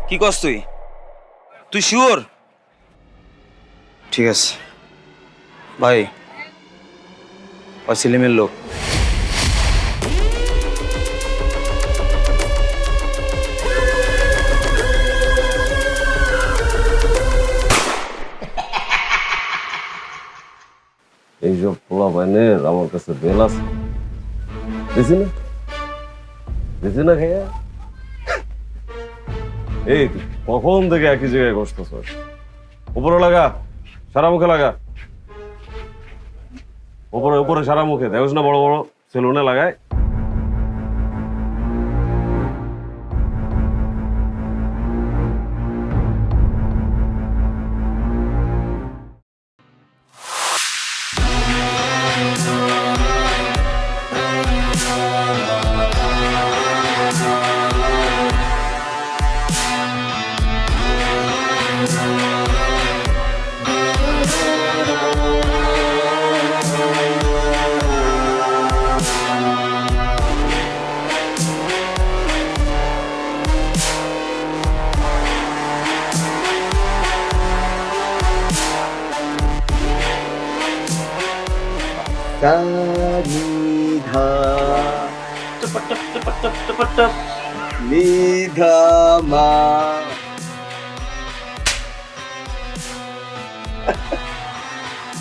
কি কস তুই? তুই শিওর? ঠিক আছে ভাই, ওই সেলিমের লোক। এইসব পোলা বাইনের আমার কাছে বেল আছে, দিছি না দিছি না খাইয়া। এই কখন থেকে একই জায়গায় বসতেছ? উপরে লাগা, সারা মুখে লাগা, উপরে উপরে সারা মুখে। দেখোস না বড় বড় সেলুনে লাগায়।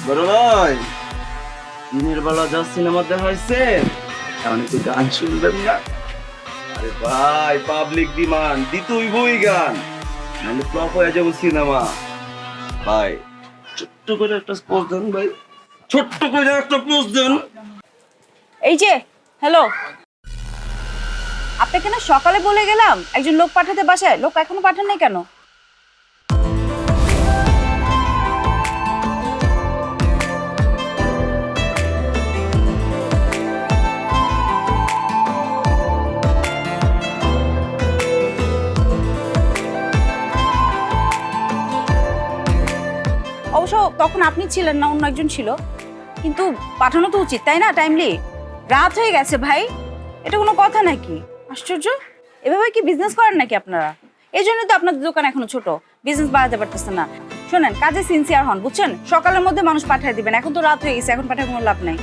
বড় ভাই, দিনের বেলা যা সিনেমা দেখা হয়েছে, এখন একটু গান শুনবেন না? আরে ভাই, পাবলিক ডিমান্ড, দিতেই বই গান, নাহলে ফ্লপ হয়ে যাবো সিনেমা। ভাই ছোট্ট করে একটা পোজ দেন ভাই, ছোট্ট করে একটা পোজ দেন। এই যে হ্যালো, আপনাকে না সকালে বলে গেলাম একজন লোক পাঠাতে বাসায়, লোক এখনো পাঠান নাই কেন? তখন আপনি ছিলেন না, অন্য একজন ছিল। কিন্তু পাঠানো তো উচিত, তাই না? টাইমলি রাত হয়ে গেছে ভাই, এটা কোনো কথা নাকি? আশ্চর্য, এভাবে কি বিজনেস করেন নাকি আপনারা? এই জন্য তো আপনাদের দোকান এখনো ছোট, বিজনেস বাড়াতে পারতেছেন না। শোনেন, কাজে সিনসিয়ার হন, বুঝছেন? সকালের মধ্যে মানুষ পাঠিয়ে দিবেন, এখন তো রাত হয়ে গেছে, এখন পাঠায় কোনো লাভ নাই,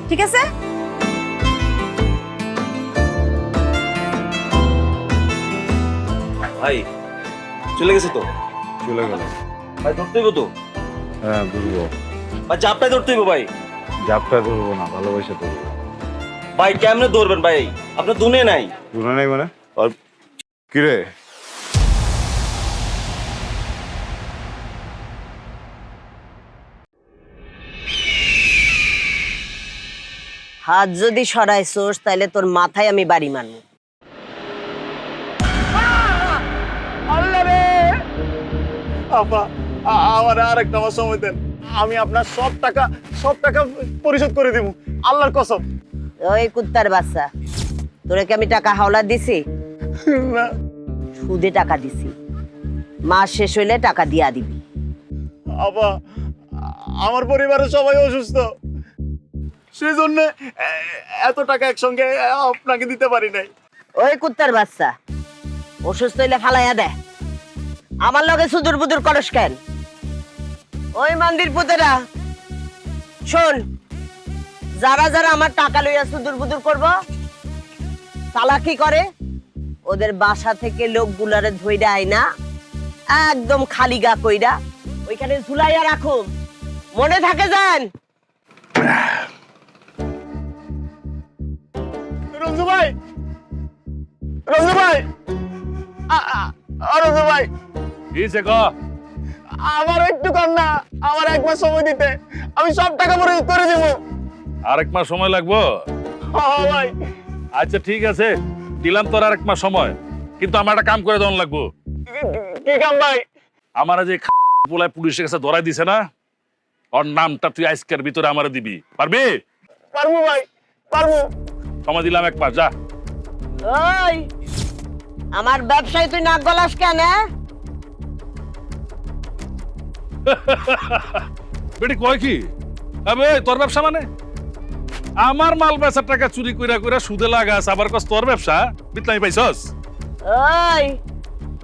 ঠিক আছে? ভাই চলে গেছে তো? চলে গেল। ভাই ধরতে হইব তো? হ্যাঁ ধরবো। ভাই জাপটাই ধরতে হইব ভাই। জাপটা ধরবো না, ভালোবাসা ধরবো। ভাই কেমনে ধরবেন ভাই, আপনার দুনে নাই। দুনা নাই মানে? আর কিরে? হাত যদি সরাইছোস তাহলে তোর মাথায় আমি বাড়ি মারবো। আপা আমার আরেকটা আমার সময় দেন, আমি আপনার সব টাকা পরিশোধ করে দিব, আল্লাহর কসম। ওই কুত্তার বাচ্চা, তোরে কি আমি টাকা হাওলা দিছি? না সুদে টাকা দিছি, মাস শেষ হইলে টাকা দিয়া দিবি। আপা, আমার পরিবারের সবাই অসুস্থ, সেই জন্য এত টাকা একসঙ্গে আপনাকে দিতে পারি নাই। ওই কুত্তার বাচ্চা, অসুস্থ হইলে ফালাইয়া দে, আমার লগে সুদূর বুদুর করস কেন? ওই মন্দির পুতেরা শোন, যারা যারা আমার টাকা লইয়া সুদূর বুদুর করবো, চালাকি করে, ওদের বাসা থেকে লোকগুলারে ধইরা আইনা একদম খালি গা কইরা ওইখানে ঝুলাইয়া রাখো, মনে থাকে যান। রঞ্জু ভাই, রঞ্জু ভাই, রঞ্জু ভাই, আমার একটু কর না, আমার এক মাস সময় দিতে, আমি সব টাকা পরিশোধ করে দিব। আরেক মাস সময় লাগবো? ভাই আচ্ছা ঠিক আছে, দিলাম তোর আরেক মাস সময়, কিন্তু আমার একটা কাম করে দেওয়ান লাগবো। কি কাম ভাই? আমার যে পোলায় পুলিশের কাছে ধরাই দিছে না, ওর নামটা তুই আজকের ভিতরে আমারে দিবি, পারবি? পারবো ভাই, পারবো। সময় দিলাম এক মাস, যা। ওই আমার ব্যবসায় তুই নাক গলাস কেন? বেটি কয় কি? আবে তোর ব্যবসা মানে? আমার মাল বেচার টাকা চুরি কইরা কইরা সুদে লাগাস, আবার কস তোর ব্যবসা? বিতলাই পাইছস? ওই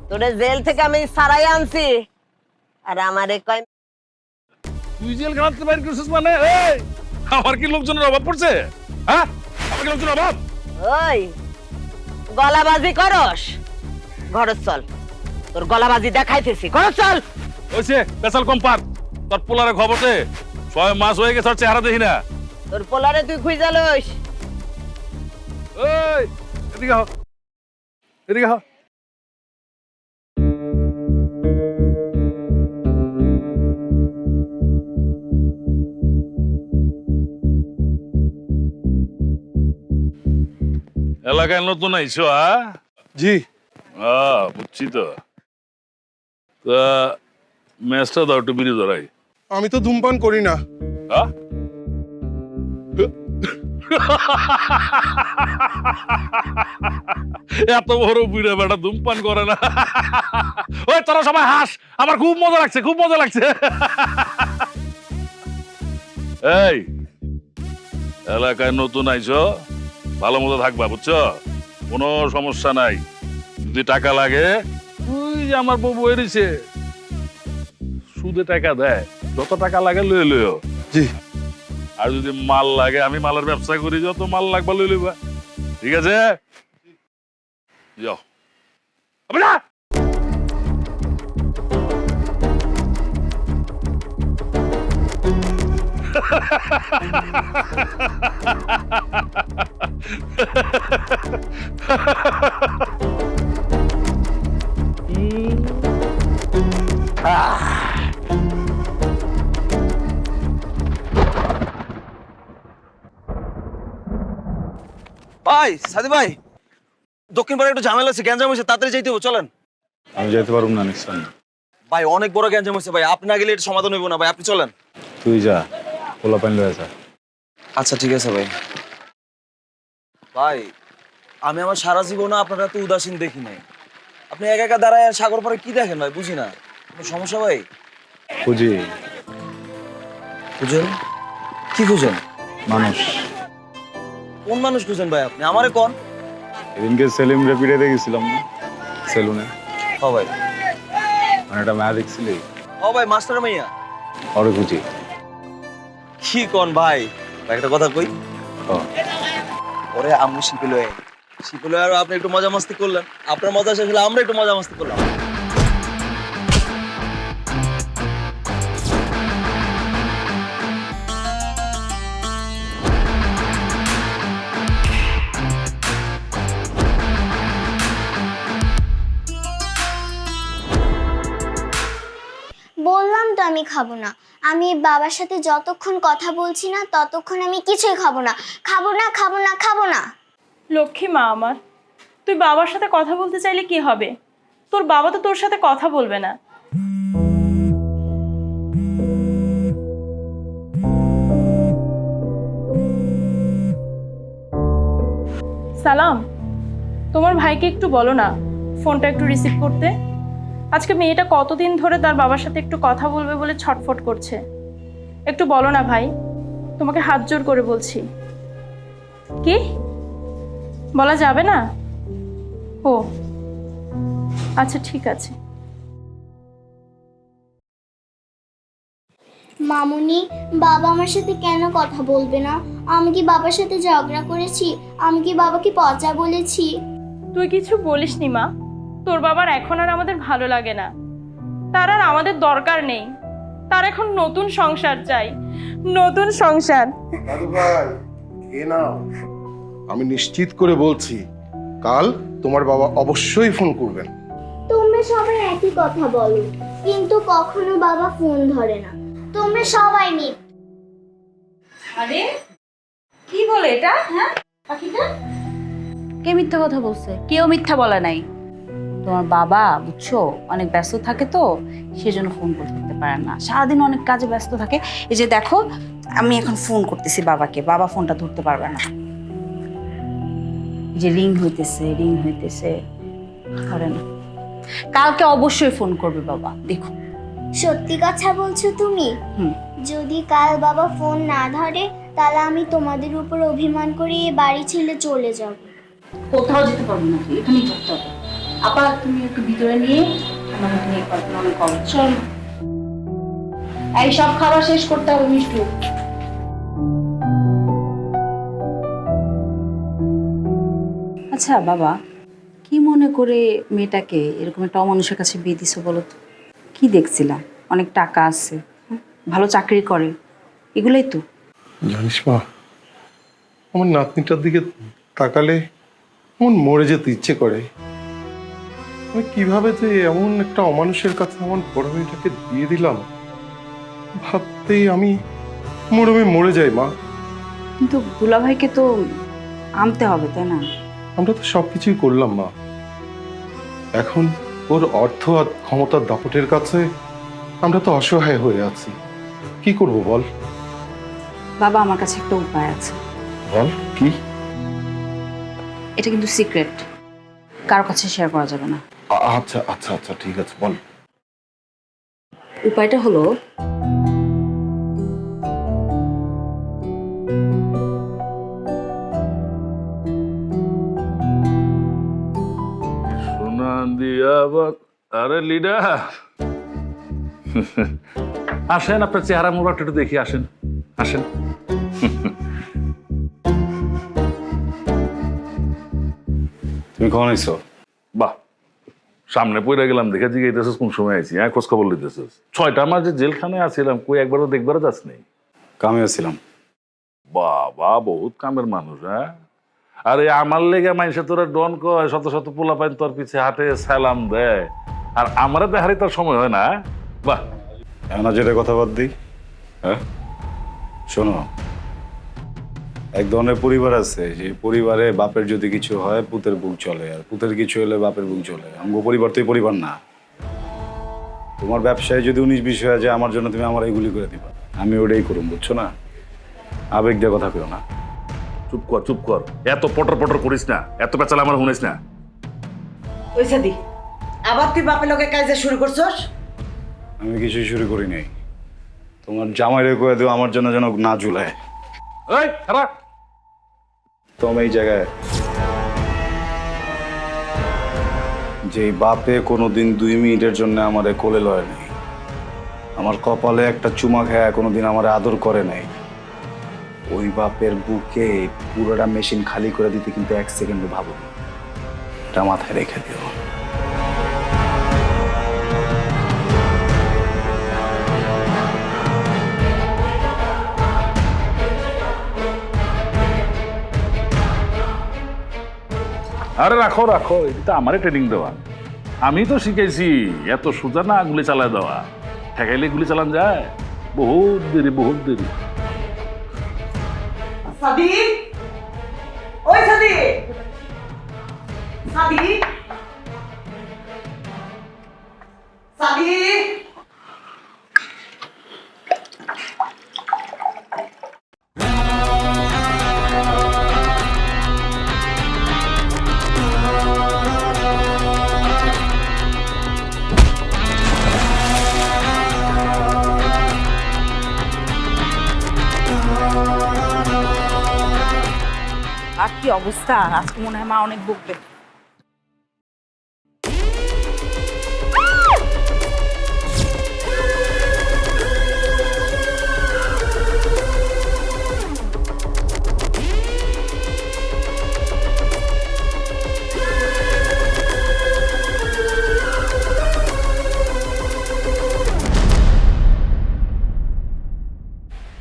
তোরে জেল থেকে আমি সারাই আনছি, আর আমারে কয় তুই জেল খানাতে বাইর করছিস মানে? এই আমার কি লোকজনের অভাব পড়ছে? হ্যাঁ, আমার কি লোকজনের অভাব? ওই গলাবাজি করস, ঘরে চল, তোর গলাবাজি দেখাইতেছি, ঘরে চল। ওইছে পেছাল কম পার, তোর পোলারে খবর দে, 6 মাস হয়ে গেছে, ওর চেহারা দেখি না। তোর পোলারে তুই খুঁজা লইস। এই এদিকে হ, এদিকে হ। এলাকায় নতুন আইছো? জি। বুঝছি তো। তা ম্যাচটা দাও, একটু বিড়ি ধরাই। আমি তো ধূমপান করি না। এত বড় বুড়া বেটা ধূমপান করে না? ওই তোরা সবাই হাস, আমার খুব মজা লাগছে, খুব মজা লাগছে। এই এলাকায় নতুন আইছো, ভালো মতো থাকবা, বুঝছো? কোনো সমস্যা নাই, যদি টাকা লাগে তুই যে আমার বউ বই রয়েছে, সুদে টাকা দেয়, যত টাকা লাগে লয়ে লইও। জি। আর যদি মাল লাগে, আমি মালের ব্যবসা করি, যত মাল লাগবা লই লইবা, ঠিক আছে? যাও। আবে না! ভাই সাদি ভাই, দক্ষিণ পাড়ায় একটু ঝামেলা আছে, গ্যাঞ্জাম হয়েছে, তাড়াতাড়ি যাইতে হবে, চলেন। আমি যেতে পারবো না নিশ্চয়। ভাই অনেক বড় গ্যাঞ্জাম হয়েছে ভাই, আপনি না গেলে এটা সমাধান হইব না ভাই, আপনি চলেন। তুই যা, পোলা পাইন লয়ে যা। আচ্ছা ঠিক আছে ভাই। ভাই আমি আমার সারা জীবনে আপনারা তো উদাসীন দেখি নাই, আপনি একা একা দাঁড়ায় সাগর পরে কি দেখেন ভাই, বুঝি না। কোনো সমস্যা ভাই? বুঝি, খুঁজেন? কি খুঁজেন? মানুষ। কোন মানুষ খুঁজেন ভাই আপনি? আমারে কোন? এদিনকে সেলিম রে পিড়ে গেছিলাম না সেলুনে, ও ভাই, মানে একটা মেয়া দেখছিলি, ও ভাই মাস্টার মাইয়া। ওরে খুঁজি। কি কোন ভাই? ভাই একটা কথা কই, ও, ওরে আমি শিপে লয়ে আর আপনি একটু মজা মাস্তি করলেন, আপনার মজা শেষ হলে আমরা একটু মজা মাস্তি করলাম। বললাম তো আমি খাবো না। আমি বাবার সাথে যতক্ষণ কথা বলছি না ততক্ষণ আমি কিছুই খাবো না, খাবো না, খাবো না, খাবো না। লক্ষ্মী মা আমার, তুই বাবার সাথে কথা বলতে চাইলে কি হবে? তোর বাবা তো তোর সাথে কথা বলবে না। সালাম, তোমার ভাইকে একটু বলো না ফোনটা একটু রিসিভ করতে। আজকে মেয়েটা কতদিন ধরে তার বাবার সাথে একটু কথা বলবে বলে ছটফট করছে। একটু বলো না ভাই, তোমাকে হাত জোর করে বলছি। কি বলা যাবে না? ও আচ্ছা ঠিক আছে। মামুনি, বাবা আমার সাথে কেন কথা বলবে না? আমি কি বাবার সাথে ঝগড়া করেছি? আমি কি বাবাকে পচা বলেছি? তুই কিছু বলিসনি মা, তোর বাবার এখন আর আমাদের ভালো লাগে না, তার আর আমাদের দরকার নেই, তার এখন নতুন সংসার চাই, নতুন সংসার। দাদু ভাই, খেয়ে নাও। আমি নিশ্চিত করে বলছি, কাল তোমার বাবা অবশ্যই ফোন করবেন। তোমরা সবাই একই কথা বলো, কিন্তু কখনো বাবা ফোন ধরে না। তোমরা সবাই আরে কি বলে এটা? হ্যাঁ, পাখিটা কে মিথ্যা কথা বলছে? কেউ মিথ্যা বলে নাই। তোমার বাবা বুঝছো অনেক ব্যস্ত থাকে, তো সেজন্য ফোন করতে পারে না, সারাদিন অনেক কাজে ব্যস্ত থাকে। এই যে দেখো, আমি এখন ফোন করতেছি বাবাকে, বাবা ফোনটা ধরতে পারবে না। এই যে রিং হইতেছে ধরে না। কালকে অবশ্যই ফোন করবে বাবা, দেখো। সত্যি কথা বলছো তুমি? যদি কাল বাবা ফোন না ধরে তাহলে আমি তোমাদের উপর অভিমান করে এই বাড়ি ছেড়ে চলে যাব। কোথাও যেতে পারবো না, এখানেই থাকতে হবে। আবার তুমি একটু ভিতরে নিয়ে আমাকে নিয়ে কল্পনা করো। চল, এই সব খাবার শেষ করতে হবে মিষ্টু। আচ্ছা বাবা, কি মনে করে মেয়েটাকে এরকম একটা অমানুষের কাছে বিয়ে দিছো বলো তো? কি দেখছিলাম? অনেক টাকা আছে, ভালো চাকরি করে, এগুলোই তো। জানিস মা, আমার নাতনিটার দিকে তাকালে এমন মরে যেতে ইচ্ছে করে। আমি কিভাবে যে এমন একটা অমানুষের কাছে আমার বড় মেয়েটাকে দিয়ে দিলাম, ভাবতেই আমি মরে যাই মা। কিন্তু দুলাভাইকে তো আনতে হবে, তাই না? আমরা তো সবকিছুই করলাম মা, এখন ওর অর্থ আর ক্ষমতার দাপটের কাছে আমরা তো অসহায় হয়ে আছি। কি করব বল? বাবা, আমার কাছে একটা উপায় আছে। বল কি? এটা কিন্তু সিক্রেট, কারো কাছে শেয়ার করা যাবে না। আচ্ছা আচ্ছা আচ্ছা, ঠিক আছে, বল। উপায়টা হলো, সোনা দিয়া আরে লিডা আসেন, আপনার চেহারা মোড়াটা একটু দেখি, আসেন আসেন। তুমি কখন আইছো? বাহ, সামনে পড়ে গেলাম, দেখে জিজ্ঞাসা কোন সময় আইছি। হ্যাঁ, খোঁজ খবর লইতেছিস। 6টা মাস যে জেলখানায় আছিলাম, কই একবারও দেখবারও যাস নেই? কামে আছিলাম। বাবা, বহুত কামের মানুষ। হ্যাঁ, আরে আমার লেগে মানুষে তোরা ডন কয়, শত শত পোলা পাইন তোর পিছে হাটে সালাম দেয়, আর আমারে দেখারই তোর সময় হয় না। বাহ, এখন যেটা কথা বাদ দিই। হ্যাঁ শোনো, এক ধরনের পরিবার আছে, যে পরিবারে বাপের যদি কিছু হয় পুতের বুক চলে, আর পুতের কিছু হলে বাপের বুক চলে। আমগো পরিবার তো এই পরিবার না। তোমার ব্যবসায় যদি 19-20 হয়ে যায়, আমার জন্য তুমি আমার এইগুলি করে দিবা, আমি ওটাই করুম, বুঝছো না? আবেগ দিয়ে কথা কেউ না। চুপ কর চুপ কর, এত পটর পটর করিস না, এত পেঁচাল আমার শুনিস না। ওই সাদি, আবার তুই বাপের লোকের কাজে শুরু করছস? আমি কিছুই শুরু করি নাই, তোমার জামাইরে কয়ে দিও আমার জন্য যেন না ঝুলায়। এই খারাপ তুমি এই জায়গায় যে বাপে কোনোদিন 2 মিনিটের জন্য আমারে কোলে লয় নাই, আমার কপালে একটা চুমা খায় কোনোদিন আমারে আদর করে নাই, ওই বাপের বুকে পুরোটা মেশিন খালি করে দিতে কিন্তু 1 সেকেন্ডও ভাবো, এটা মাথায় রেখে দিও। আরে রাখো রাখো, এটা আমারে ট্রেনিং দেওয়া। আমি তো শিখেছি এত সোজা না গুলি চালায় দেওয়া, ঠেকাইলে গুলি চালান যায়, বহুত দেরি বহুত দেরি। সাদিক, ওই সাদিক, সাদিক, সাদিক। আর কি অবস্থা, আজকে মনে হয় মা অনেক বকবে।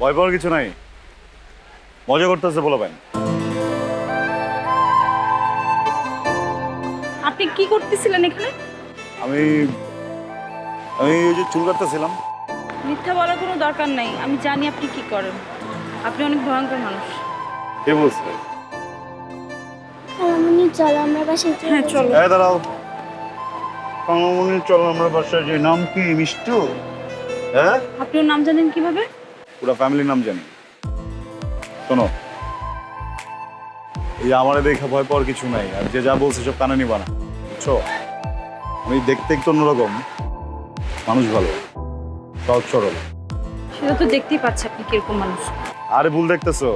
ভয় পাওয়ার কিছু নাই, মজা করতেছে বলো ভাই। আপনি কি করতেছিলেন এখানে? আমি আমি ওই যে চুল কাটতেছিলাম। মিথ্যা বলার কোনো দরকার নাই, আমি জানি আপনি কি করেন। আপনি অনেক ভয়ঙ্কর মানুষ। কে বলছে? খালামণি চলো আমরা বাসায় চলে হ্যাঁ যাই। চলো। এই দাঁড়াও, কামামনি চলো আমরা বাসায় যাই। নাম কি মিষ্টু? হ্যাঁ, আপনি ওর নাম জানেন কিভাবে? পুরো ফ্যামিলির নাম জানি। শোনো, এই আমারে দেখে ভয় পাওয়ার কিছু নাই, আর যে যা বলছে সব কানে নিবা না, বুঝছো? আমি দেখতে একটু অন্যরকম, মানুষ ভালো, সহজ সরল। সেটা তো দেখতেই পাচ্ছি আপনি কিরকম মানুষ। আরে ভুল দেখতেছো,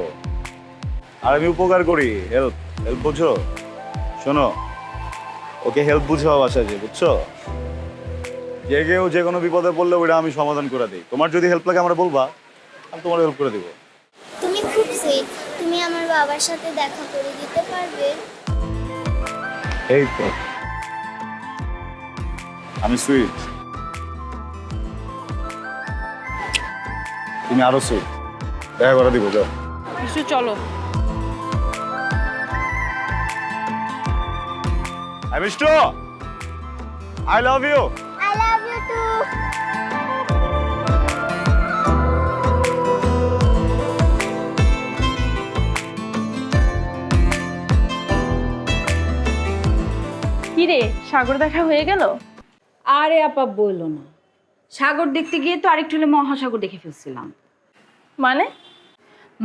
আর আমি উপকার করি, হেল্প হেল্প বুঝো? শোনো, ওকে হেল্প বুঝাও বাসায় যে, বুঝছো? যে কেউ যে কোনো বিপদে পড়লে ওইটা আমি সমাধান করে দিই। তোমার যদি হেল্প লাগে আমরা বলবা, আমি তোমার হেল্প করে দিব। তুমি খুব সুইট, তুমি আমার বাবার সাথে দেখা করে দিতে পারবে? এই তো আমি সুইট, তুমি আরো সুইট, দেখা করে দিব। যাও কিছু চলো। I Mishtu, I love you. I love you too. কি রে, সাগর দেখা হয়ে গেল? আরে আপা বললো না, সাগর দেখতে গিয়ে তো আরেকটু হলে মহাসাগর দেখে ফেলছিলাম। মানে?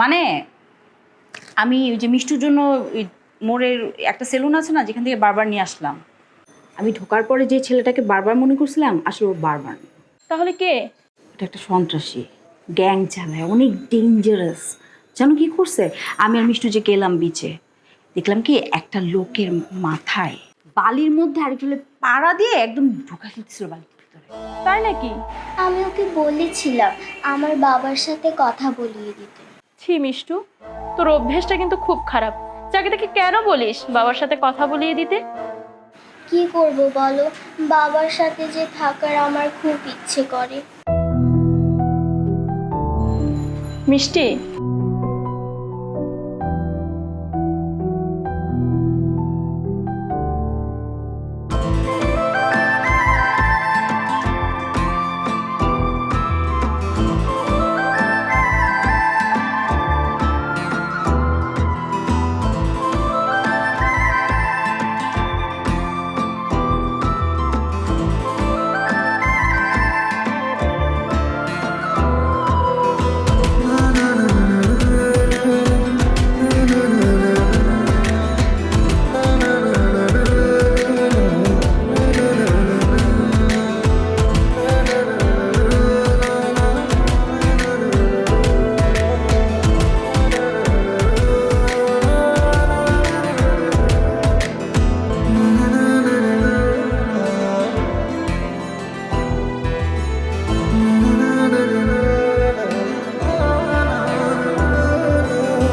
মানে আমি ওই যে মিষ্টুর জন্য ওই মোড়ের একটা সেলুন আছে না, যেখান থেকে বারবার নিয়ে আসলাম, আমি ঢোকার পরে যে ছেলেটাকে বারবার মনে করছিলাম, আসলে ও বারবার না। তাহলে কে? এটা একটা সন্ত্রাসী, গ্যাং চালায়, অনেক ডেঞ্জারাস। জানো কি করছে? আমি আর মিষ্টু যে গেলাম বিচে, দেখলাম কি একটা লোকের মাথায় বালির মধ্যে আরেকটু পাড়া দিয়ে একদম ঢুকা ফেলতেছিল বালির ভিতরে। তাই নাকি? আমি ওকে বলেছিলাম আমার বাবার সাথে কথা বলিয়ে দিতে। ছি মিষ্টু, তোর অভ্যেসটা কিন্তু খুব খারাপ। যাকে তাকে কেন বলিস বাবার সাথে কথা বলিয়ে দিতে? কি করব বলো, বাবার সাথে যে থাকার আমার খুব ইচ্ছে করে। মিষ্টি,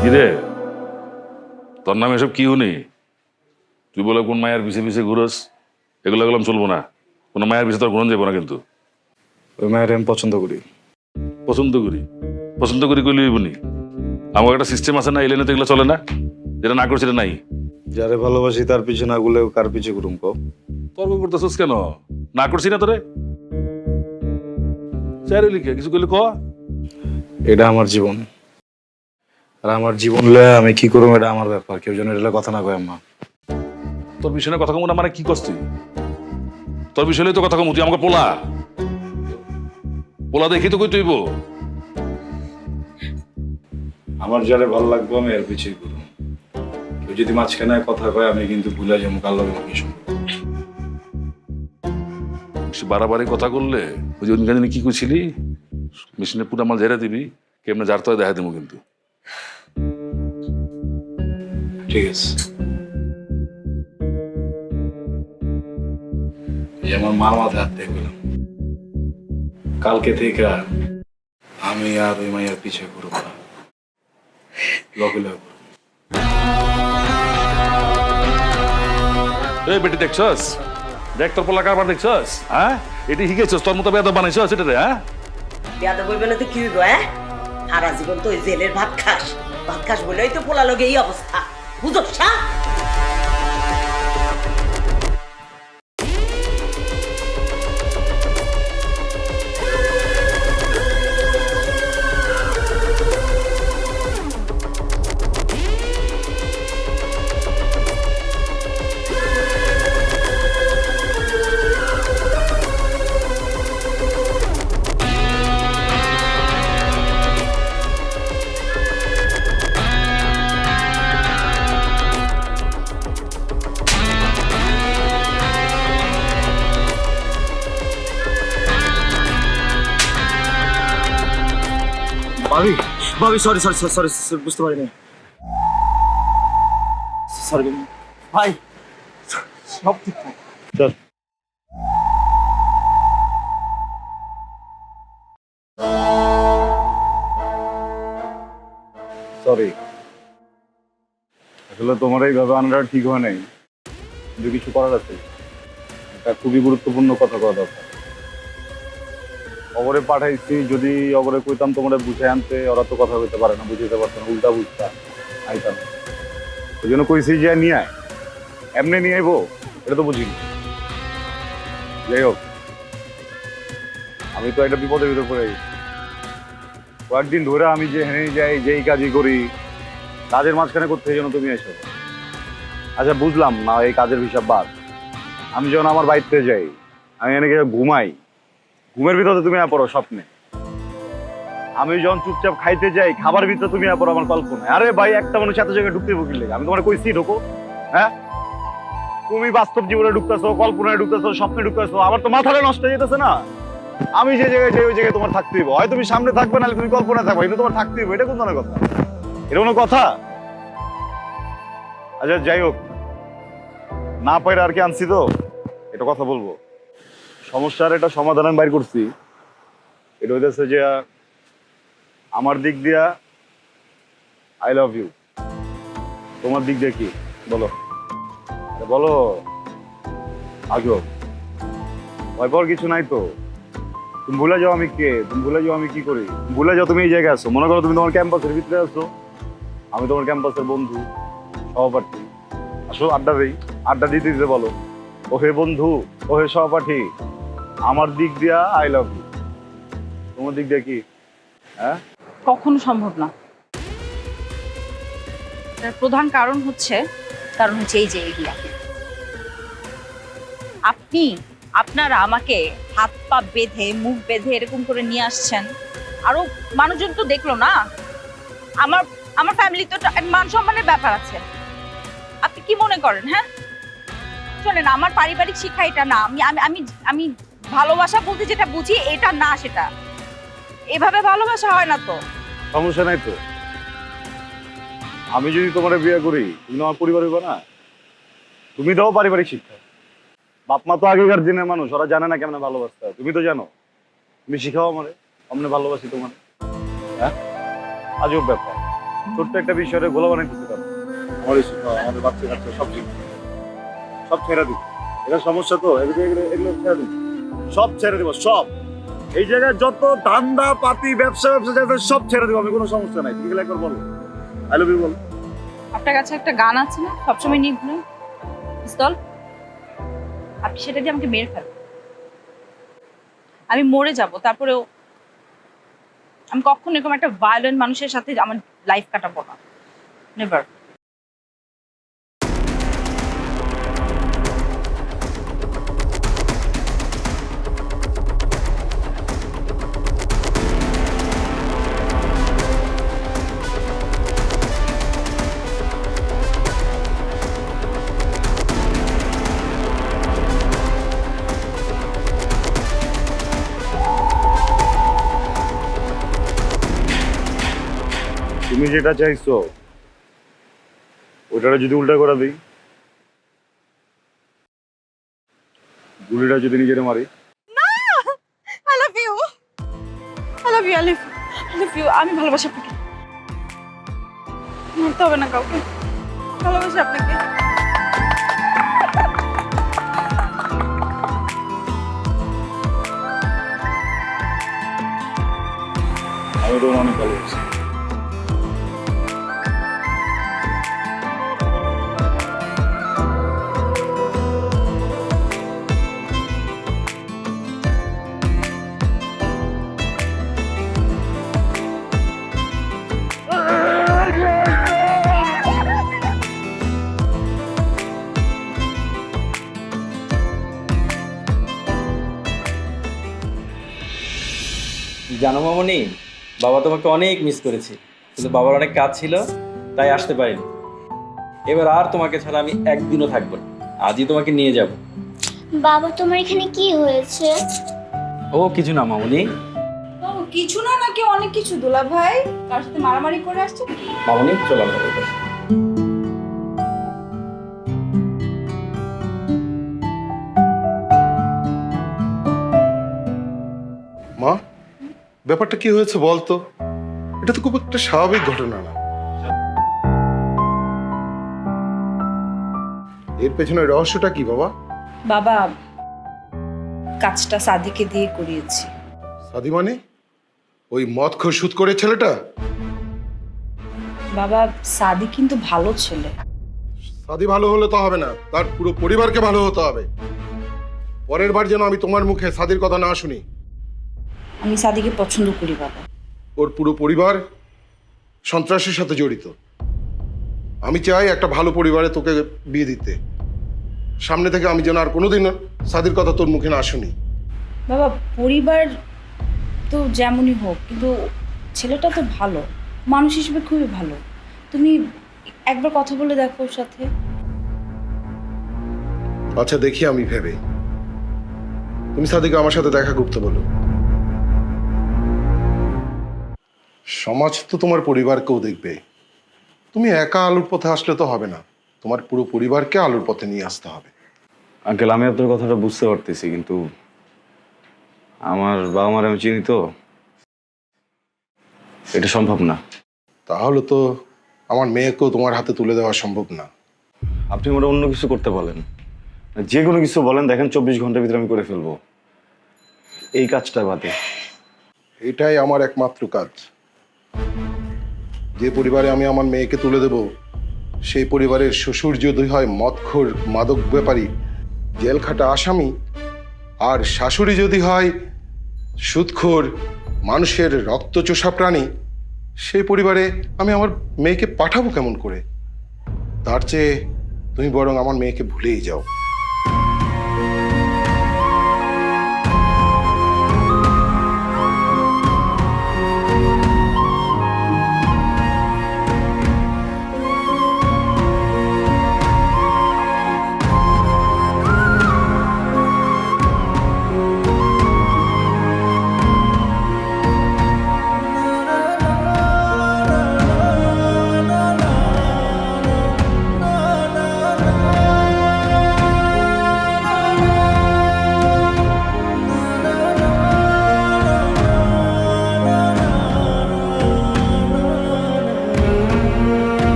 কিরে তোর নামে এসব কি শুনি? তুই বলে কোন মায়ের পিছে পিছে ঘুরস, এগুলো এগুলো চলবো না। কোনো মায়ের পিছে তোর ঘুরন যাবো না কিন্তু। ওই মায়ের আমি পছন্দ করি। পছন্দ করি কইলি বনি। আমার একটা সিস্টেম আছে না, এলেনে তো এগুলো চলে না, যেটা না করছি এটা নাই। যারে ভালোবাসি তার পিছে না গুলেও কার পিছে ঘুরুম কও? তর্ক করতেছিস কেন? না করছি না তোরে, চাইরে লিখে কিছু কইলে ক। এটা আমার জীবন, আর আমার জীবন লয়ে আমি কি করবো এটা আমার ব্যাপার। কেউ যেন এটা কথা না কয় আম্মা। তোর বিষয় নিয়ে কথা কম না, মানে কি করছ তুই? তোর বিষয় নিয়ে তো কথা কম, তুই আমাকে পোলা পোলা দেখি তো কই তুইব। আমার যারে ভালো লাগবে আমি এর পিছিয়ে ঘুরুম। কেউ যদি মাঝখানে কথা কয় আমি কিন্তু ভুলে যাবো কার লগে কি সম্পর্ক। বাড়াবাড়ি কথা করলে ওই যে অন্য কি করছিলি, মেশিনে পুরো মাল ঝেড়ে দিবি, কেমনে যার তো দেখা দেবো কিন্তু। ঠিক আছে, এই আমার মার মাথায় হাত দিয়ে গেলাম, কালকে থেকে আমি আর ওই মায়ের পিছে ঘুরবো না, লগে লগে ঘুরবো। এই বেটি দেখছস, দেখ তোর পোলা কারবার দেখছস, হ্যাঁ এটি শিখেছস, তোর মতো বেদব বানাইছস এটা রে, হ্যাঁ বিয়াদব বলবে না তো কি হইব? সারা জীবন তো ওই জেলের ভাত খাস বলেই তো পোলা লগে এই অবস্থা, বুঝছ না? ভাবি ভাবি সরি সরি সরি সরি বুঝতে পারিনি, সরি ভাই, সব ঠিকঠাক। সরি, আসলে তোমার এইভাবে আনাটা ঠিক হয় নাই, কিন্তু কিছু করার আছে। এটা খুবই গুরুত্বপূর্ণ কথা কওয়া দরকার। অগরে পাঠাইছি, যদি অগরে কইতাম তোমরা বুঝে আনতে, ওরা তো কথা কইতে পারে না, বুঝতে পারতো না, উল্টা বুঝতা আইতাম। ওই জন্য কইছি যে নিয়ে আয়, এমনি নিয়ে আইবো এটা তো বুঝিনি। যাই হোক, আমি তো একটা বিপদের ভিতরে পড়ে গেছি। কয়েকদিন ধরে আমি যে হেনে যাই, যেই কাজই করি, কাজের মাঝখানে করতে যেন তুমি এসো। আচ্ছা বুঝলাম না, এই কাজের হিসাব বাদ। আমি যখন আমার বাড়িতে যাই, আমি এনে গিয়ে ঘুমাই, ঘুমের ভিতরে তুমি পড়ো স্বপ্নে। আমি যখন চুপচাপ খাইতে যাই, খাবার ভিতরে তুমি পড়ো আমার কল্পনায়। আরে ভাই, একটা মানুষ এত জায়গায় ঢুকতে বকিলে আমি তোমার কইছি ঢোকো, হ্যাঁ? তুমি বাস্তব জীবনে ঢুকতেছো, কল্পনায় ঢুকতেছো, স্বপ্নে ঢুকতেছো, আমার তো মাথাটা নষ্ট হয়ে যেতেছে না। আমি যে জায়গায় যাই ওই জায়গায় তোমার থাকতে হইব, হয় তুমি সামনে থাকবে, নাহলে তুমি কল্পনায় থাকবে, কিন্তু তোমার থাকতে হইব। এটা কোন ধরনের কথা? এটা কোনো কথা? আচ্ছা যাই হোক, না পাইরা আর কি আনছি তো, এটা কথা বলবো। সমস্যার একটা সমাধান আমি বাইর করছি। এটা হইতেছে যে আমার দিক দিয়া আই লাভ ইউ, তোমার দিক দিয়ে কি বলো? বলো আগে, ভয় পাওয়ার কিছু নাই তো। তুমি ভুলে যাও আমি কে, তুমি ভুলে যাও আমি কি করি, ভুলে যাও তুমি এই জায়গায় আছো। মনে করো তুমি তোমার ক্যাম্পাসের ভিতরে আছো, আমি তোমার ক্যাম্পাসের বন্ধু, সহপাঠী। আসো আড্ডা দেই, আড্ডা দিতে দিতে বলো, ও হে বন্ধু, ও হে সহপাঠী, আমার দিক দিয়া আই লাভ ইউ, তোমার দিক দিয়ে কি? হ্যাঁ, কখনো সম্ভব না। তার প্রধান কারণ হচ্ছে এই যে এগুলা আপনারা আমাকে হাত পা বেঁধে, মুখ বেঁধে এরকম করে নিয়ে আসছেন। আরো মানুষজন তো দেখলো না, আমার ফ্যামিলি তো মান সম্মানের ব্যাপার আছে। আপনি কি মনে করেন? হ্যাঁ শোনেন, আমার পারিবারিক শিক্ষা এটা না। আমি আমি আমি ভালোবাসা বলতে যেটা বুঝি এটা না, সেটা এভাবে ভালোবাসা হয় না তো। সমস্যা নাই তো। আমি যদি তোমার বিয়ে করি, তুমি আমার পরিবার হইবা না? তুমি দাও পারিবারিক শিক্ষা। বাপ মা তো আগেকার দিনের মানুষ, ওরা জানে না কেমন ভালোবাসতে হয়, তুমি তো জানো। তুমি শিখাও আমারে, অমনে ভালোবাসি তোমার। হ্যাঁ, আজব ব্যাপার। ছোট্ট একটা বিষয়ে গোলা বানাই দিতে পারো। আমাদের শিক্ষা, আমাদের বাচ্চা কাচ্চা সব শিক্ষা, সব ছেড়ে দিব। এটা সমস্যা তো, এগুলো এগুলো ছেড়ে দিব, সব ছেড়ে দিব, সব। এই জায়গায় যত ধান্দা পাতি ব্যবসা যাতে সব ছেড়ে দিব, আমি কোনো সমস্যা নাই। তুমি একবার বলো আই লাভ ইউ বলো। আপনার কাছে একটা গান আছে না সবসময় নিয়ে ঘুরেন, পিস্তল? আপনি সেটা দিয়ে আমাকে মেরে ফেলবেন, আমি মরে যাব, তারপরেও আমি কখনো এরকম একটা ভায়োলেন্ট মানুষের সাথে আমার লাইফ কাটাবো না, নেভার। তুমি যেটা চাইছো ওটা যদি উল্টা করে দিই, গুলিটা যদি নিজের মারি, I love you, I love you, I love you, I love you. আমি ভালোবাসি আপনাকে, মারতে হবে না কাউকে, ভালোবাসি আপনাকে। আমি তো অনেক ভালোবাসি। জানো মামনি, বাবা তোমাকে অনেক মিস করেছি, কিন্তু বাবার অনেক কাজ ছিল তাই আসতে পারিনি। এবার আর তোমাকে ছাড়া আমি একদিনও থাকবো না, আজই তোমাকে নিয়ে যাব। বাবা তোমার এখানে কি হয়েছে? ও কিছু না মামনি। ও কিছু না, নাকি অনেক কিছু? দোলা ভাই তার সাথে মারামারি করে আসছে কি? মামনি চলো আমার কাছে। মা, ব্যাপারটা কি হয়েছে বলতো? এটা তো খুব একটা স্বাভাবিক ঘটনা না। এর পেছনে রহস্যটা কি বাবা? বাবা, কাজটা সাদিকে দিয়ে করিয়েছি। সাদি মানে ওই মদ খোর সুদ করে ছেলেটা? বাবা, সাদি কিন্তু ভালো ছেলে। সাদি ভালো হলে তো হবে না, তার পুরো পরিবারকে ভালো হতে হবে। পরের বার যেন আমি তোমার মুখে সাদির কথা না শুনি। আমি সাদিকে পছন্দ করি বাবা। ওর পুরো পরিবার সন্ত্রাসের সাথে জড়িত। আমি চাই একটা ভালো পরিবারে তোকে বিয়ে দিতে। সামনে থেকে আমি যেন আর কোনোদিন সাদির কথা তোর মুখে না শুনি। বাবা, পরিবার তো যেমনই হোক, কিন্তু ছেলেটা তো ভালো, মানুষ হিসেবে খুবই ভালো। তুমি একবার কথা বলে দেখো ওর সাথে। আচ্ছা দেখি আমি ভেবে। তুমি সাদিকে আমার সাথে দেখা করতে বলো। সমাজ তো তোমার পরিবারকেও দেখবে। তুমি একা আলুর পথে আসলে তো হবে না, তোমার পুরো পরিবারকে আলুর পথে নিয়ে আসতে হবে। আঙ্কেল, আমি আপনার কথাটা বুঝতে পারতেছি, কিন্তু আমার বাবা মার আমি চিনি তো, এটা সম্ভব না। তাহলে তো আমার মেয়েকেও তোমার হাতে তুলে দেওয়া সম্ভব না। আপনি আমার অন্য কিছু করতে বলেন, যে কোনো কিছু বলেন, দেখেন 24 ঘন্টার ভিতরে আমি করে ফেলবো। এই কাজটা বাদে। এটাই আমার একমাত্র কাজ। যে পরিবারে আমি আমার মেয়েকে তুলে দেব, সেই পরিবারের শ্বশুর যদি হয় মদখোর মাদক ব্যাপারী জেল খাটা আসামি, আর শাশুড়ি যদি হয় সুদখোর মানুষের রক্তচোষা প্রাণী, সেই পরিবারে আমি আমার মেয়েকে পাঠাবো কেমন করে? তার চেয়ে তুমি বরং আমার মেয়েকে ভুলেই যাও।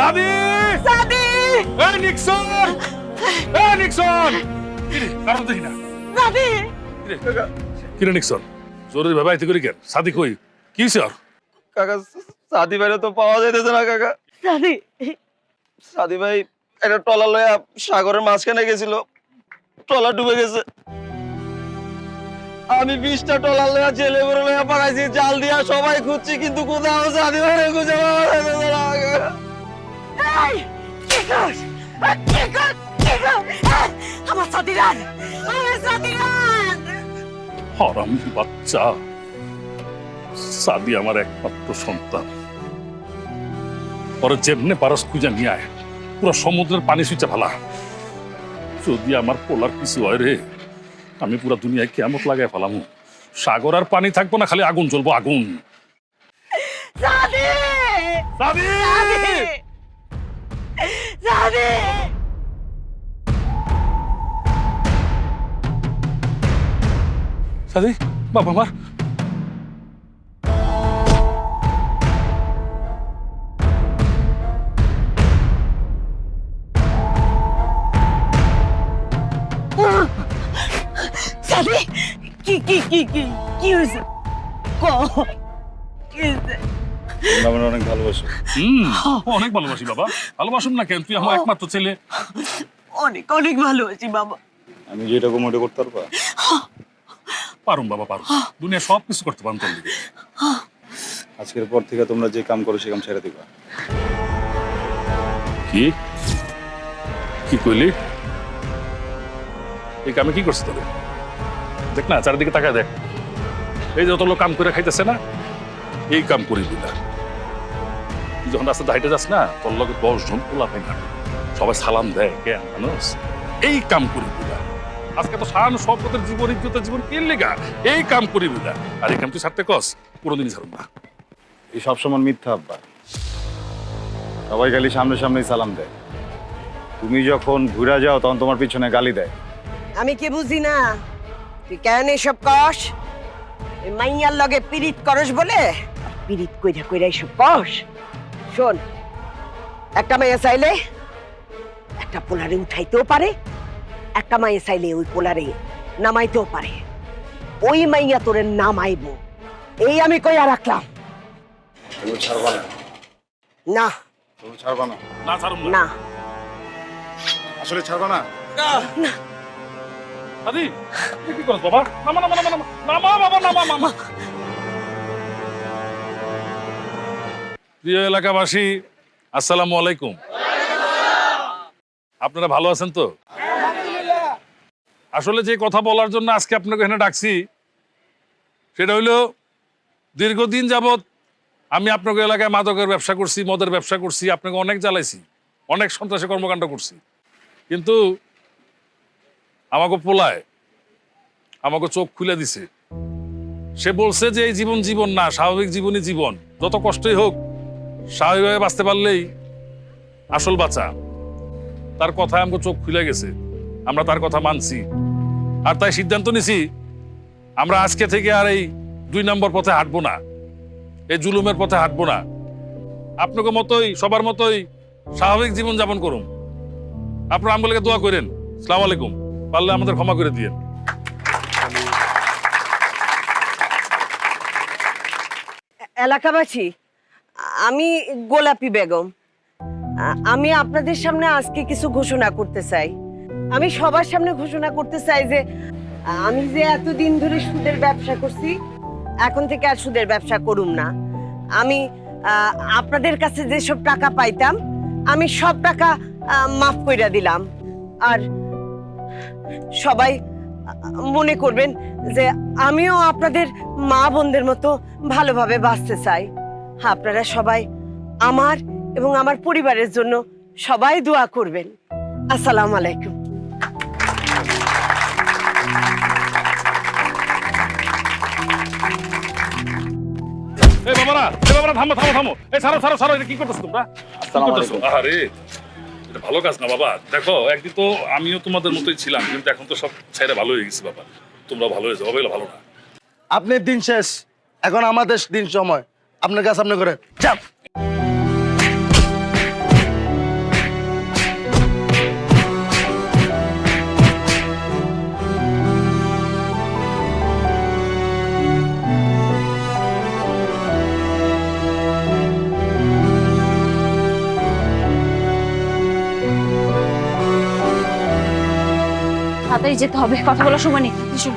সাদি সাদি এই নিক্সন এই নিক্সন কিরে কারণ দেখি না সাদি কিরে নিক্সন জরুরি ভাবে আইতে করি কেন সাদি কই কি স্যার কাকা সাদি ভাইরে তো পাওয়া যাইতেছে না কাকা। সাদি সাদি ভাই একটা ট্রলার লইয়া সাগরের মাঝখানে গেছিল, ট্রলার ডুবে গেছে। আমি 20টা ট্রলার লইয়া জেলে করে লইয়া পাঠাইছি, জাল দিয়া সবাই খুঁজছি, কিন্তু কোথাও সাদি ভাইরে খুঁজে পাওয়া যাইতেছে না কাকা। এই কি কর কি কর কি কর আমার সাদিরান আমার সাদিরান হারাম বাচ্চা সাদি আমার একমাত্র সন্তান, পরে যেমনে পারস খুঁজে নিয়ে আয়, পুরো সমুদ্রের পানি সুইচা ফেলা। যদি আমার পোলার কিছু হয় রে, আমি পুরো দুনিয়ায় কেমত লাগাই ফেলামু। সাগর আর পানি থাকবো না, খালি আগুন জ্বলবো আগুন। সাদি সাদি সাদি সাদি বাবা আমার সাদি কি কি কি কি কি হয়েছে কো কি হয়েছে আমার অনেক ভালোবাসো। অনেক ভালোবাসি বাবা, ভালোবাসুন না কেন? তুই আমার একমাত্র ছেলে। অনেক অনেক ভালোবাসি বাবা। আমি যেটা কমেন্ট করতে পারবা পারুম বাবা পারুম, দুনিয়া সব কিছু করতে পারুম তোর দিকে। আজকের পর থেকে তোমরা যে কাম করো সে কাম ছেড়ে দিবা। কি কি কইলি? এই কামে কি করছিস তোদের? দেখ না চারিদিকে তাকায় দেখ, এই যত লোক কাম করে খাইতেছে না, এই কাম করি না। তুই যখন রাস্তাতে হাইটে যাস না, তোর লোকে 10 জন পোলা পাই না, সবাই সালাম দেয় কেন মানুষ? এই কাম করি না। আজকে তো শান শপথের জীবন ইজ্জতের জীবন কেন লেগা এই কাম করি না। আর এই কাম তুই ছাড়তে কস, কোনোদিনই ছাড়ব না। এই সবসময় মিথ্যা আব্বা, সবাই খালি সামনে সামনেই সালাম দেয়, তুমি যখন ঘুরে যাও তখন তোমার পিছনে গালি দেয়। আমি কি বুঝি না তুই কেন এসব কস? এই মাইয়ার লগে পিরিত করস বলে পিরিত কইরা কইরা এসব কস। শোন, একটা মাইয়া চাইলে একটা পোলারে উঠাইতেও পারে, একটা মাইয়া চাইলে ওই পোলারে নামাইতেও পারে। ওই মাইয়া তোরে নামাইব, এই আমি কইয়া রাখলাম। তুমি ছাড়বা না? না তুমি ছাড়বা না? না ছাড়ব না। না আসলে ছাড়বা না? আদি কি করছ বাবা? নামা নামা নামা নামা বাবা নামা মামা। প্রিয় এলাকাবাসী, আসসালামু আলাইকুম। আপনারা ভালো আছেন তো? আসলে যে কথা বলার জন্য আজকে আপনাকে এখানে ডাকছি সেটা হইল, দীর্ঘদিন যাবৎ আমি আপনাকে এলাকায় মাদকের ব্যবসা করছি, মদের ব্যবসা করছি, আপনাকে অনেক জ্বালাইছি, অনেক সন্ত্রাসী কর্মকাণ্ড করছি, কিন্তু আমাকে পোলায় আমাকে চোখ খুলে দিছে। সে বলছে যে এই জীবন জীবন না, স্বাভাবিক জীবনই জীবন, যত কষ্টই হোক স্বাভাবিকভাবে বাঁচতে পারলেই আসল বাঁচা। তার কথায় আমাকে চোখ খুলে গেছে, আমরা তার কথা মানছি, আর তাই সিদ্ধান্ত নিছি আমরা আজকে থেকে আর এই 2 নম্বর পথে হাঁটবো না, এই জুলুমের পথে হাঁটবো না। আপনাকে মতোই সবার মতোই স্বাভাবিক জীবন যাপন করুন। আপনারা আমগুলোকে দোয়া করেন। আসসালামু আলাইকুম। পারলে আমাদের ক্ষমা করে দিয়েন। এলাকাবাসী, আমি গোলাপি বেগম। আমি আপনাদের সামনে আজকে কিছু ঘোষণা করতে চাই। আমি সবার সামনে ঘোষণা করতে চাই যে আমি যে এতদিন ধরে সুদের ব্যবসা করছি, এখন থেকে আর সুদের ব্যবসা করুম না। আমি আপনাদের কাছে যেসব টাকা পাইতাম আমি সব টাকা মাফ কইরা দিলাম। আর সবাই মনে করবেন যে আমিও আপনাদের মা বোনদের মতো ভালোভাবে বাঁচতে চাই। আপনারা সবাই আমার এবং আমার পরিবারের জন্য সবাই দোয়া করবেন। আসসালামু আলাইকুম। এই বাবারা থামো থামো থামো। এই ছাড়ো ছাড়ো ছাড়ো, এটা কি করতেছো তোমরা? কি করতেছো? আরে এটা ভালো কাজ না বাবা। দেখো, একদিন তো আমিও তোমাদের মতোই ছিলাম, কিন্তু এখন তো সব ছেড়ে ভালো হয়ে গেছি বাবা। তোমরা ভালো হয়েছে বাবা, এগুলো ভালো না। আপনার দিন শেষ, এখন আমাদের দিন সময়। আপনার কাছে আপনি করে যান। তাড়াতাড়ি যেতে হবে, কথা বলার সময় নেই। এসো।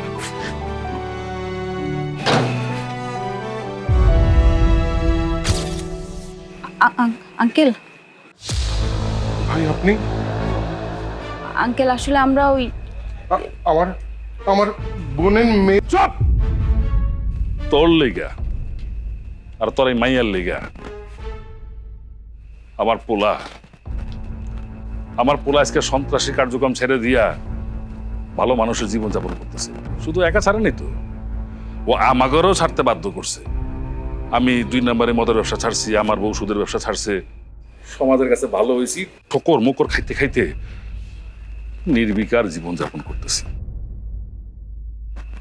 আঙ্কেল, ভাই আপনি? আঙ্কেল আসলে আমরা ওই আমার আমার বোনের মেয়ে। চুপ! তোর লেগা আর তোর এই মাইয়ার লেগা আমার পোলা আজকে সন্ত্রাসী কার্যক্রম ছেড়ে দিয়া ভালো মানুষের জীবনযাপন করতেছে। শুধু একা ছাড়েনি তো, ও আমাগরও ছাড়তে বাধ্য করছে। আমি 2 নম্বরে মদের ব্যবসা ছাড়ছি, আমার বউ সুদের ব্যবসা ছাড়ছে। সমাজের কাছে ভালো হয়েছি, ঠোকর মুকর খাইতে খাইতে নির্বিকার জীবনযাপন করতেছি।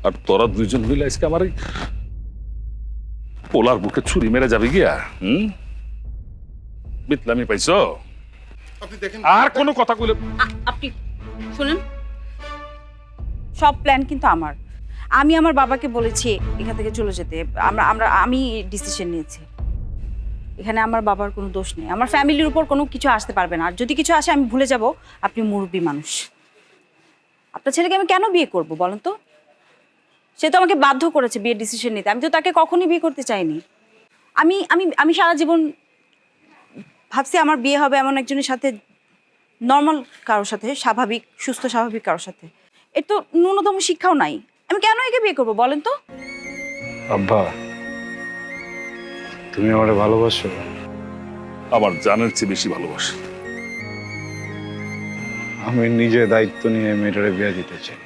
আর তোরা 2জন মিলে আজকে আমার এই পোলার বুকে ছুরি মেরে যাবে গিয়া। বিতলামি পাইছো? আপনি দেখেন, আর কোনো কথা কইলে আপনি শুনেন, সব প্ল্যান কিন্তু আমার। আমি আমার বাবাকে বলেছি এখান থেকে চলে যেতে। আমি ডিসিশন নিয়েছি। এখানে আমার বাবার কোনো দোষ নেই, আমার ফ্যামিলির উপর কোনো কিছু আসতে পারবে না। আর যদি কিছু আসে আমি ভুলে যাব আপনি মুরব্বী মানুষ। আপনার ছেলেকে আমি কেন বিয়ে করব বলেন তো? সে তো আমাকে বাধ্য করেছে বিয়ের ডিসিশন নিতে। আমি তো তাকে কখনই বিয়ে করতে চাইনি। আমি আমি আমি সারা জীবন ভাবছি আমার বিয়ে হবে এমন একজনের সাথে, নর্মাল কারোর সাথে, স্বাভাবিক সুস্থ স্বাভাবিক কারোর সাথে। এর তো ন্যূনতম শিক্ষাও নাই। আমি কেন একে বিয়ে করবো বলেন তো? আব্বা, তুমি আমারে ভালোবাসো? আমার জানের চেয়ে বেশি ভালোবাসি। আমি নিজে দায়িত্ব নিয়ে মেয়েটারে বিয়ে দিতে চাই।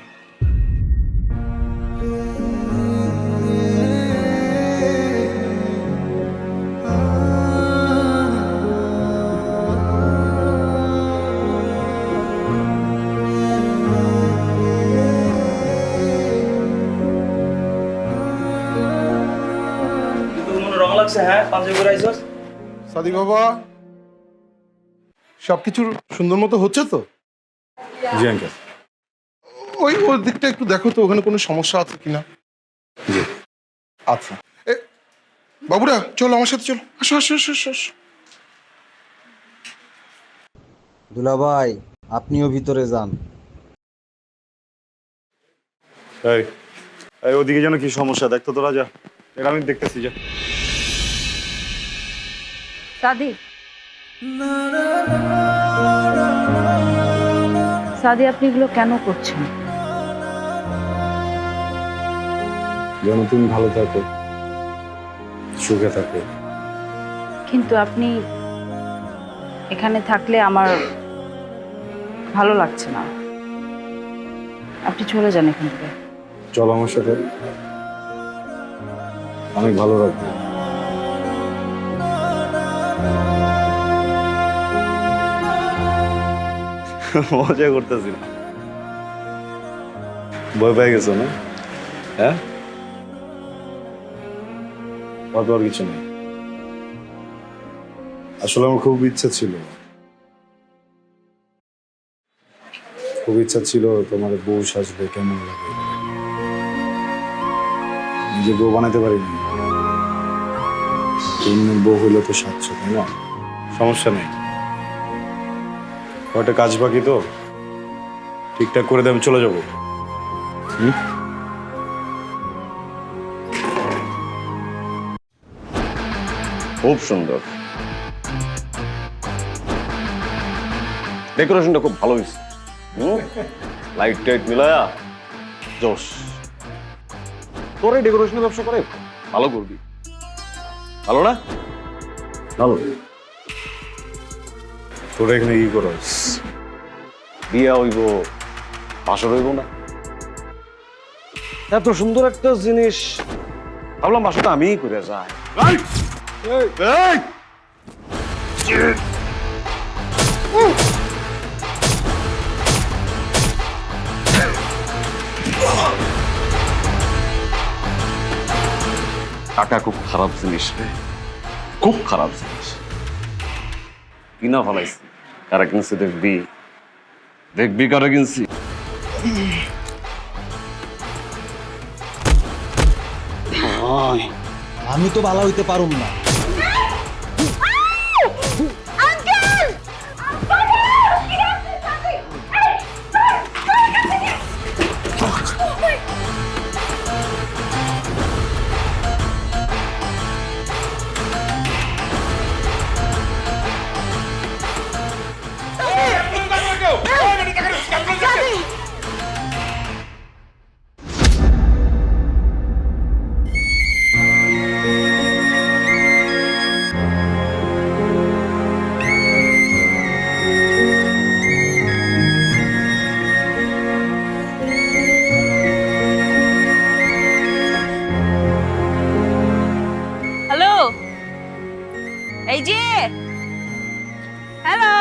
তোর মনে রং লাগছে? হ্যাঁ, পাঞ্জাবি পরে আইছস? সাদি বাবা, সবকিছু সুন্দর মতো হচ্ছে তো? জি আঙ্কেল। ওই দিকটা একটু দেখো তো, ওখানে কোনো সমস্যা আছে কিনা। জি। আচ্ছা, বাবুরা চলো আমার সাথে, চলো, আসো আসো আসো আসো আসো। দুলাভাই, আপনিও ভিতরে যান। এই ওদিকে যেন কি সমস্যা, দেখতো তোরা, যা। এটা আমি দেখতেছি, যা। সাদি, সাদি আপনি এগুলো কেন করছেন? যেন তুমি ভালো থাকো, সুখে থাকো। কিন্তু আপনি এখানে থাকলে আমার ভালো লাগছে না। আপনি চলে যান এখান থেকে। চলো আমার সাথে, অনেক ভালো রাখবো। মজা করতেছি না, ভয় পেয়ে গেছো না? হ্যাঁ, কত আর কিছু নেই। আসলে আমার খুব ইচ্ছা ছিল তোমার বউ সাজলে কেমন লাগে। নিজে বউ বানাতে পারিনি, অন্যের বউ হইলে তো সাজছো, তাই না? সমস্যা নেই, কয়টা কাজ বাকি তো, ঠিকঠাক করে দিয়ে আমি চলে যাবো। খুব সুন্দর, ডেকোরেশনটা খুব ভালো হয়েছে। লাইট টাইট মিলায়া জোশ। তোর এই ডেকোরেশনের ব্যবসা করে ভালো করবি, ভালো না? ভালো। তোরা এখানে কি করস? বিয়া হইব, বাসর হইব না? এত সুন্দর একটা জিনিস ভাবলাম বাসরটা আমিই করে যাই। টাকা খুব খারাপ জিনিস রে, খুব খারাপ জিনিস। কিনা ফেলাইছি, কারা কিনছি দেখবি, দেখবি কারা কিনছি। আমি তো ভালো হইতে পারুম না। এই যে হ্যালো,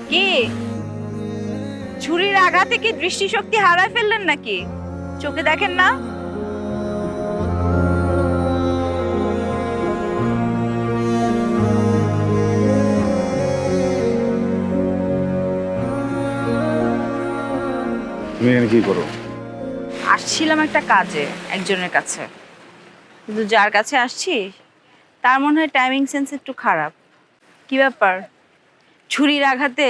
কি ছুরির আঘাতে কি দৃষ্টিশক্তি হারায় ফেললেন নাকি? চোখে দেখেন না? তুমি এখানে কি করো? আসছিলাম একটা কাজে একজনের কাছে, কিন্তু যার কাছে আসছি তার মনে হয় টাইমিং সেন্স একটু খারাপ। কি ব্যাপার, ছুরির আঘাতে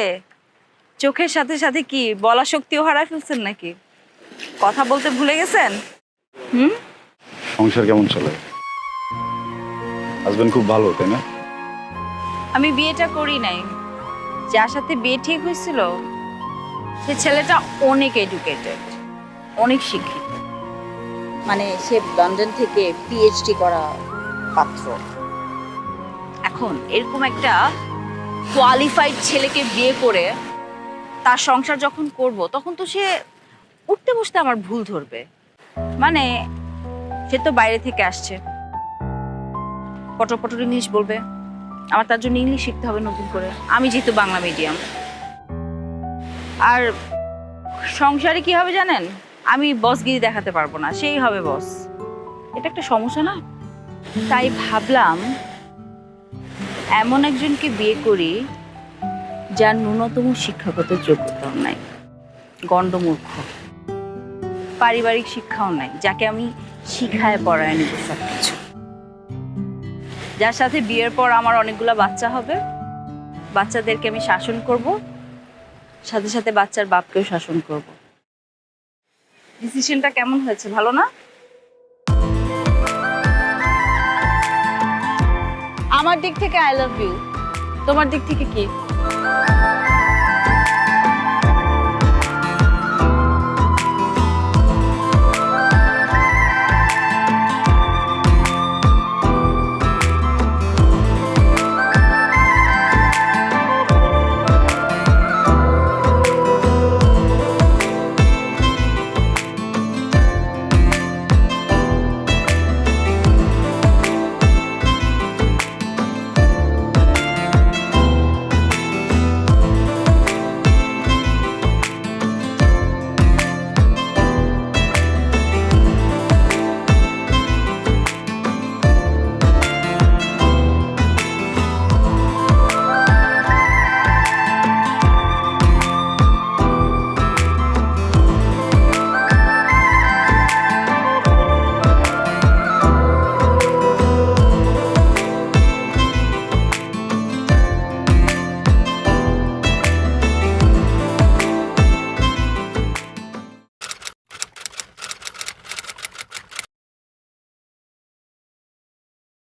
চোখের সাথে সাথে কি বলা শক্তিও হারায় ফেলছেন নাকি? কথা বলতে ভুলে গেছেন? সংসার কেমন চলে? হাজবেন্ড খুব ভালো, তাই না? আমি বিয়েটা করি নাই। যার সাথে বিয়ে ঠিক হয়েছিল সে ছেলেটা অনেক এডুকেটেড, অনেক শিক্ষিত, মানে সে লন্ডন থেকে পিএইচডি করা পাত্র। এখন এরকম একটা কোয়ালিফাইড ছেলেকে বিয়ে করে তার সংসার যখন করব তখন তো সে উঠতে বসতে আমার ভুল ধরবে। মানে সে তো বাইরে থেকে আসছে, পটর পটর ইংলিশ বলবে, আমার তার জন্য ইংলিশ শিখতে হবে নতুন করে। আমি যেহেতু বাংলা মিডিয়াম, আর সংসারে কি হবে জানেন, আমি বসগিরি দেখাতে পারবো না, সেই হবে বস। এটা একটা সমস্যা না? তাই ভাবলাম এমন একজনকে বিয়ে করি যার ন্যূনতম শিক্ষাগত যোগ্যতাও নাই, গণ্ডমূর্খ, পারিবারিক শিক্ষাও নাই, যাকে আমি শিখায় পড়ায় নিব সবকিছু, যার সাথে বিয়ের পর আমার অনেকগুলো বাচ্চা হবে, বাচ্চাদেরকে আমি শাসন করব, সাথে সাথে বাচ্চার বাপকেও শাসন করব। ডিসিশনটা কেমন হয়েছে, ভালো না? আমার দিক থেকে আই লাভ ইউ, তোমার দিক থেকে কি?